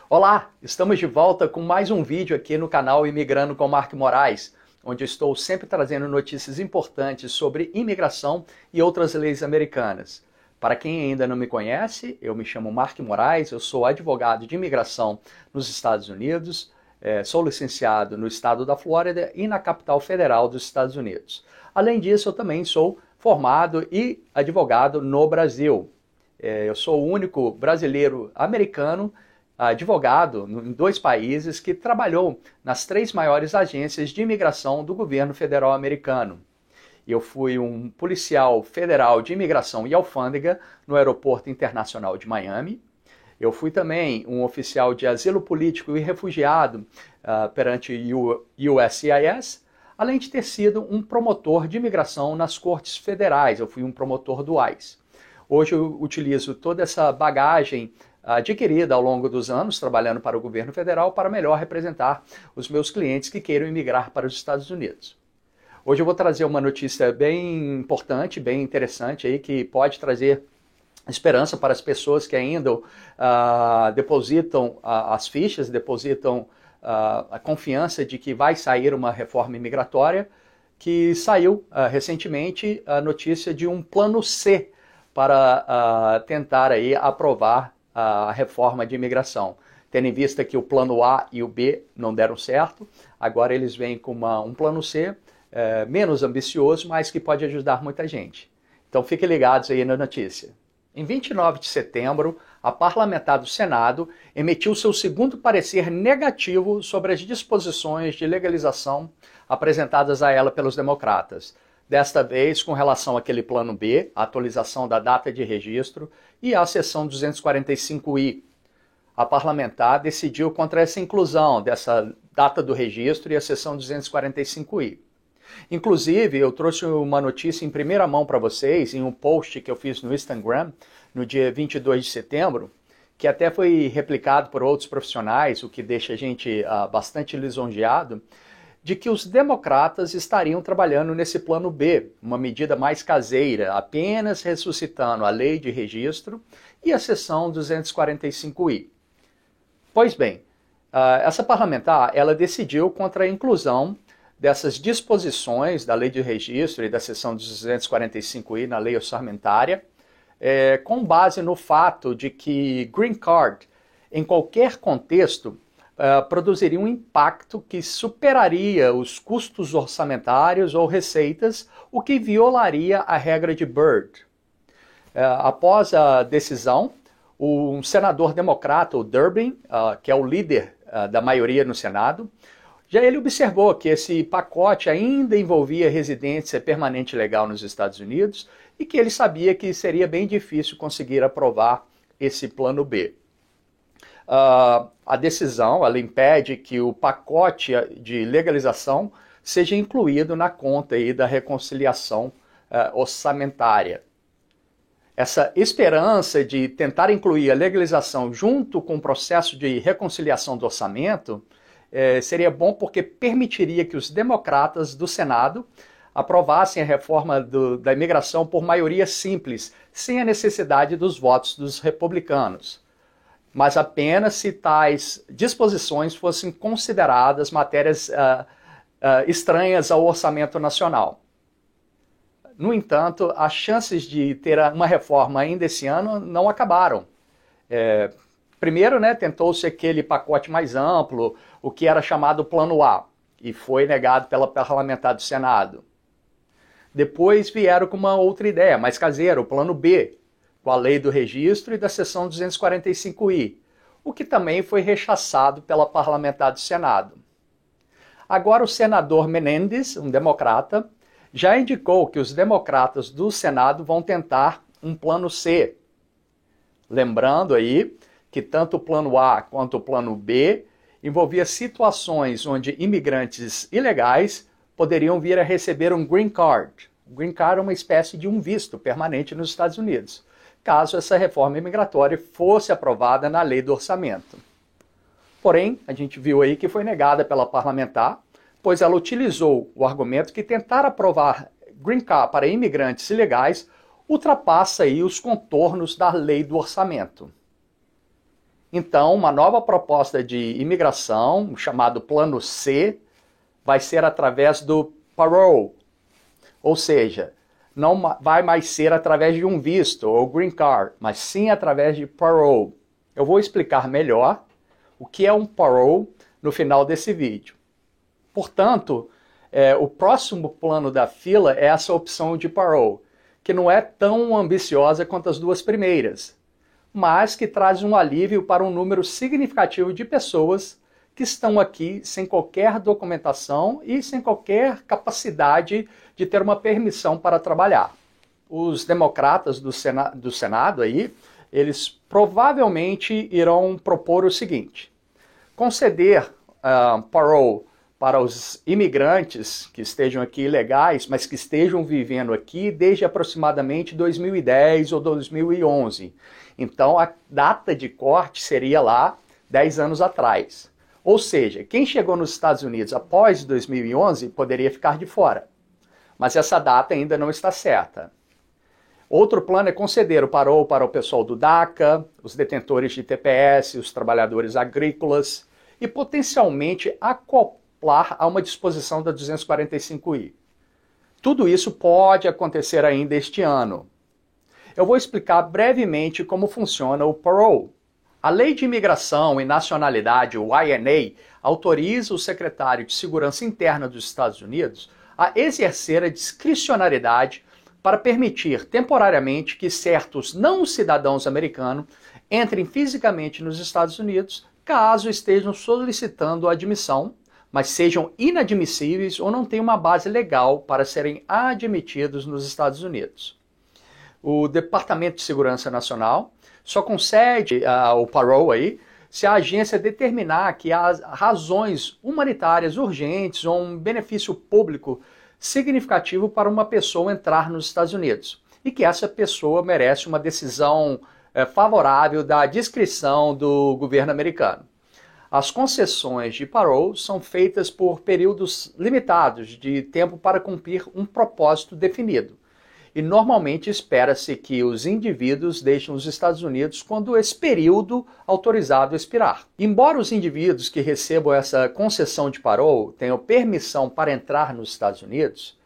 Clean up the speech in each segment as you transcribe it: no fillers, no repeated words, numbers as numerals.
Olá, estamos de volta com mais um vídeo aqui no canal Imigrando com Mark Moraes, onde eu estou sempre trazendo notícias importantes sobre imigração e outras leis americanas. Para quem ainda não me conhece, eu me chamo Mark Moraes, eu sou advogado de imigração nos Estados Unidos, sou licenciado no estado da Flórida e na capital federal dos Estados Unidos. Além disso, eu também sou formado e advogado no Brasil. Eu sou o único brasileiro americano advogado em 2 países que trabalhou nas 3 maiores agências de imigração do governo federal americano. Eu fui um policial federal de imigração e alfândega no Aeroporto Internacional de Miami. Eu fui também um oficial de asilo político e refugiado perante o USCIS, além de ter sido um promotor de imigração nas cortes federais. Eu fui um promotor do ICE. Hoje eu utilizo toda essa bagagem adquirida ao longo dos anos, trabalhando para o governo federal, para melhor representar os meus clientes que queiram imigrar para os Estados Unidos. Hoje eu vou trazer uma notícia bem importante, bem interessante, aí, que pode trazer esperança para as pessoas que ainda depositam as fichas, depositam a confiança de que vai sair uma reforma imigratória, que saiu recentemente a notícia de um plano C para tentar aí aprovar a reforma de imigração. Tendo em vista que o plano A e o B não deram certo, agora eles vêm com um plano C menos ambicioso, mas que pode ajudar muita gente. Então fiquem ligados aí na notícia. Em 29 de setembro, a parlamentar do Senado emitiu seu segundo parecer negativo sobre as disposições de legalização apresentadas a ela pelos democratas. Desta vez com relação àquele plano B, a atualização da data de registro e a seção 245I. A parlamentar decidiu contra essa inclusão dessa data do registro e a seção 245I. Inclusive, eu trouxe uma notícia em primeira mão para vocês, em um post que eu fiz no Instagram, no dia 22 de setembro, que até foi replicado por outros profissionais, o que deixa a gente bastante lisonjeado, de que os democratas estariam trabalhando nesse plano B, uma medida mais caseira, apenas ressuscitando a lei de registro e a seção 245I. Pois bem, essa parlamentar ela decidiu contra a inclusão dessas disposições da lei de registro e da seção 245I na lei orçamentária, com base no fato de que green card, em qualquer contexto, produziria um impacto que superaria os custos orçamentários ou receitas, o que violaria a regra de Byrd. Após a decisão, um senador democrata, o Durbin, que é o líder da maioria no Senado, já ele observou que esse pacote ainda envolvia residência permanente legal nos Estados Unidos e que ele sabia que seria bem difícil conseguir aprovar esse plano B. A decisão ela impede que o pacote de legalização seja incluído na conta aí da reconciliação orçamentária. Essa esperança de tentar incluir a legalização junto com o processo de reconciliação do orçamento seria bom porque permitiria que os democratas do Senado aprovassem a reforma da imigração por maioria simples, sem a necessidade dos votos dos republicanos, mas apenas se tais disposições fossem consideradas matérias estranhas ao orçamento nacional. No entanto, as chances de ter uma reforma ainda esse ano não acabaram. Primeiro, tentou-se aquele pacote mais amplo, o que era chamado Plano A, e foi negado pela parlamentar do Senado. Depois vieram com uma outra ideia, mais caseira, o Plano B, com a lei do registro e da seção 245I, o que também foi rechaçado pela parlamentar do Senado. Agora o senador Menendez, um democrata, já indicou que os democratas do Senado vão tentar um plano C. Lembrando aí que tanto o plano A quanto o plano B envolvia situações onde imigrantes ilegais poderiam vir a receber um green card. O green card é uma espécie de um visto permanente nos Estados Unidos, caso essa reforma imigratória fosse aprovada na lei do orçamento. Porém, a gente viu aí que foi negada pela parlamentar, pois ela utilizou o argumento que tentar aprovar green card para imigrantes ilegais ultrapassa aí os contornos da lei do orçamento. Então, uma nova proposta de imigração, chamado Plano C, vai ser através do parole, ou seja, não vai mais ser através de um visto ou green card, mas sim através de parole. Eu vou explicar melhor o que é um parole no final desse vídeo. Portanto, o próximo plano da fila é essa opção de parole, que não é tão ambiciosa quanto as duas primeiras, mas que traz um alívio para um número significativo de pessoas que estão aqui sem qualquer documentação e sem qualquer capacidade de ter uma permissão para trabalhar. Os democratas do Senado aí, eles provavelmente irão propor o seguinte: conceder parole para os imigrantes que estejam aqui ilegais, mas que estejam vivendo aqui desde aproximadamente 2010 ou 2011. Então, a data de corte seria lá 10 anos atrás. Ou seja, quem chegou nos Estados Unidos após 2011 poderia ficar de fora. Mas essa data ainda não está certa. Outro plano é conceder o parole para o pessoal do DACA, os detentores de TPS, os trabalhadores agrícolas e potencialmente acoplar a uma disposição da 245I. Tudo isso pode acontecer ainda este ano. Eu vou explicar brevemente como funciona o parole. A Lei de Imigração e Nacionalidade, o INA, autoriza o secretário de Segurança Interna dos Estados Unidos a exercer a discricionariedade para permitir temporariamente que certos não-cidadãos americanos entrem fisicamente nos Estados Unidos, caso estejam solicitando a admissão, mas sejam inadmissíveis ou não tenham uma base legal para serem admitidos nos Estados Unidos. O Departamento de Segurança Nacional só concede o parole aí se a agência determinar que há razões humanitárias urgentes ou um benefício público significativo para uma pessoa entrar nos Estados Unidos e que essa pessoa merece uma decisão favorável da discrição do governo americano. As concessões de parole são feitas por períodos limitados de tempo para cumprir um propósito definido. E normalmente espera-se que os indivíduos deixem os Estados Unidos quando esse período autorizado expirar. Embora os indivíduos que recebam essa concessão de parole tenham permissão para entrar nos Estados Unidos,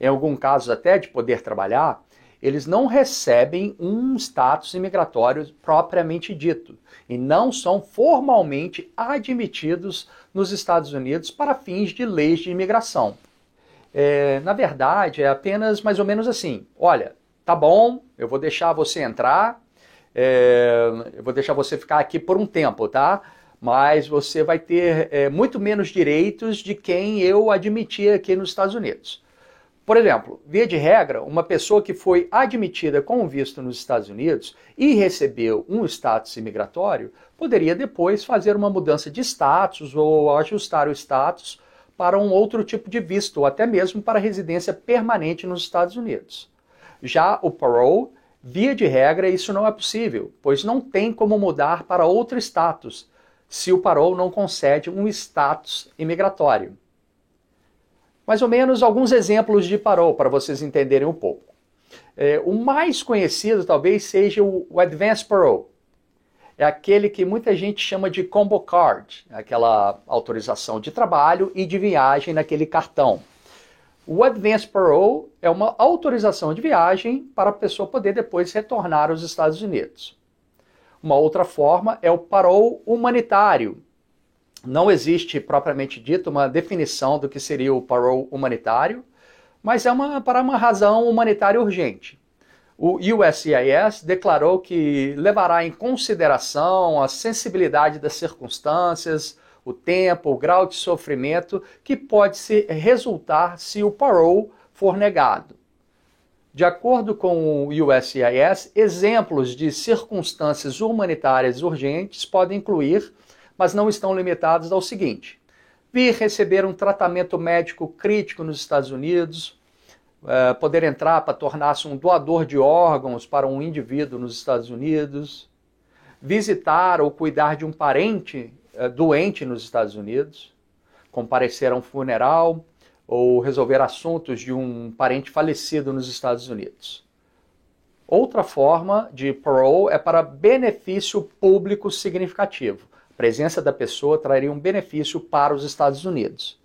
em algum caso até de poder trabalhar, eles não recebem um status imigratório propriamente dito e não são formalmente admitidos nos Estados Unidos para fins de leis de imigração. Na verdade, é apenas mais ou menos assim: olha, tá bom, eu vou deixar você entrar, eu vou deixar você ficar aqui por um tempo, tá? Mas você vai ter muito menos direitos de quem eu admitir aqui nos Estados Unidos. Por exemplo, via de regra, uma pessoa que foi admitida com visto nos Estados Unidos e recebeu um status imigratório, poderia depois fazer uma mudança de status ou ajustar o status para um outro tipo de visto, ou até mesmo para residência permanente nos Estados Unidos. Já o parole, via de regra, isso não é possível, pois não tem como mudar para outro status, se o parole não concede um status imigratório. Mais ou menos alguns exemplos de parole, para vocês entenderem um pouco. O mais conhecido talvez seja o Advance Parole. É aquele que muita gente chama de Combo Card, aquela autorização de trabalho e de viagem naquele cartão. O Advance Parole é uma autorização de viagem para a pessoa poder depois retornar aos Estados Unidos. Uma outra forma é o Parole humanitário. Não existe, propriamente dito, uma definição do que seria o parole humanitário, mas é para uma razão humanitária urgente. O USCIS declarou que levará em consideração a sensibilidade das circunstâncias, o tempo, o grau de sofrimento que pode resultar se o parole for negado. De acordo com o USCIS, exemplos de circunstâncias humanitárias urgentes podem incluir, mas não estão limitados ao seguinte: vir receber um tratamento médico crítico nos Estados Unidos, poder entrar para tornar-se um doador de órgãos para um indivíduo nos Estados Unidos, visitar ou cuidar de um parente doente nos Estados Unidos, comparecer a um funeral ou resolver assuntos de um parente falecido nos Estados Unidos. Outra forma de parole é para benefício público significativo. A presença da pessoa traria um benefício para os Estados Unidos.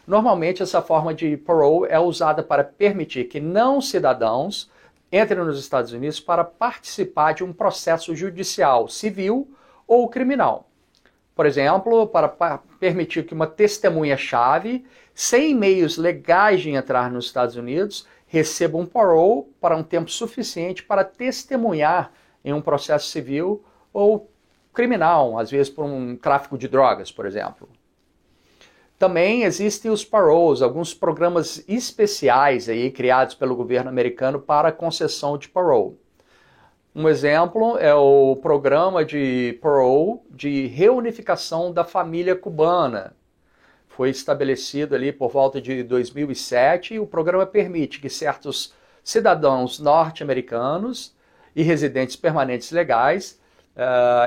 Normalmente, essa forma de parole é usada para permitir que não cidadãos entrem nos Estados Unidos para participar de um processo judicial, civil ou criminal. Por exemplo, para permitir que uma testemunha-chave, sem meios legais de entrar nos Estados Unidos, receba um parole para um tempo suficiente para testemunhar em um processo civil ou criminal, às vezes por um tráfico de drogas, por exemplo. Também existem os paroles, alguns programas especiais aí criados pelo governo americano para concessão de parole. Um exemplo é o programa de parole de reunificação da família cubana. Foi estabelecido ali por volta de 2007 e o programa permite que certos cidadãos norte-americanos e residentes permanentes legais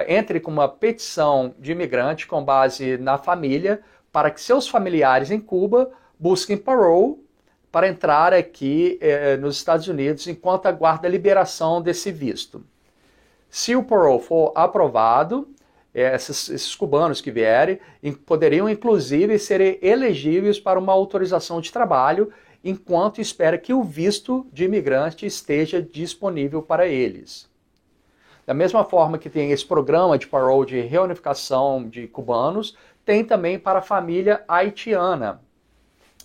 entrem com uma petição de imigrante com base na família para que seus familiares em Cuba busquem parole para entrar aqui nos Estados Unidos enquanto aguarda a liberação desse visto. Se o parole for aprovado, esses cubanos que vierem poderiam inclusive ser elegíveis para uma autorização de trabalho enquanto espera que o visto de imigrante esteja disponível para eles. Da mesma forma que tem esse programa de parole de reunificação de cubanos, tem também para a família haitiana.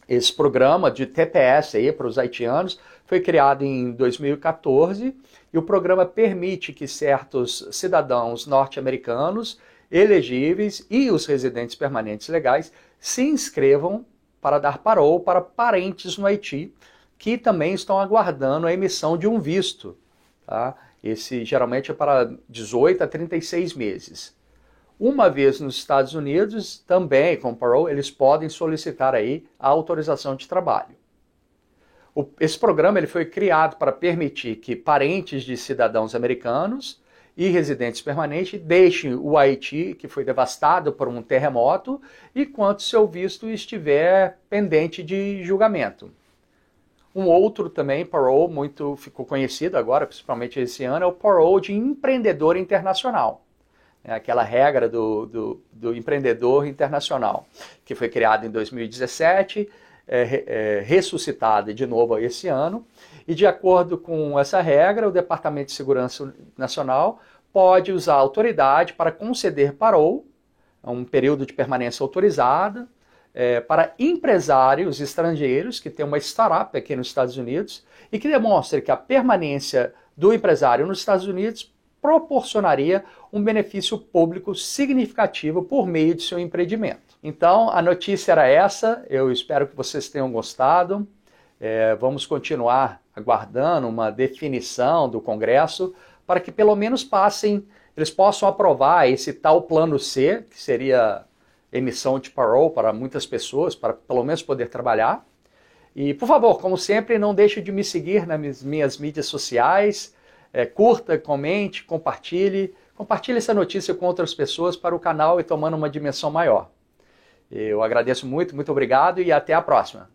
Esse programa de TPS aí para os haitianos foi criado em 2014 e o programa permite que certos cidadãos norte-americanos elegíveis e os residentes permanentes legais se inscrevam para dar parole para parentes no Haiti que também estão aguardando a emissão de um visto. Tá? Esse geralmente é para 18 a 36 meses. Uma vez nos Estados Unidos, também com parole, eles podem solicitar aí a autorização de trabalho. Esse programa ele foi criado para permitir que parentes de cidadãos americanos e residentes permanentes deixem o Haiti, que foi devastado por um terremoto, enquanto seu visto estiver pendente de julgamento. Um outro também, parole, ficou conhecido agora, principalmente esse ano, é o parole de empreendedor internacional. É aquela regra do empreendedor internacional, que foi criada em 2017, ressuscitada de novo esse ano, e de acordo com essa regra, o Departamento de Segurança Nacional pode usar a autoridade para conceder parole, um período de permanência autorizada, para empresários estrangeiros que têm uma startup aqui nos Estados Unidos e que demonstre que a permanência do empresário nos Estados Unidos proporcionaria um benefício público significativo por meio de seu empreendimento. Então, a notícia era essa, eu espero que vocês tenham gostado. Vamos continuar aguardando uma definição do Congresso para que pelo menos eles possam aprovar esse tal plano C, que seria emissão de parole para muitas pessoas, para pelo menos poder trabalhar. E, por favor, como sempre, não deixe de me seguir nas minhas mídias sociais. Curta, comente, compartilhe essa notícia com outras pessoas para o canal ir tomando uma dimensão maior. Eu agradeço muito, muito obrigado e até a próxima.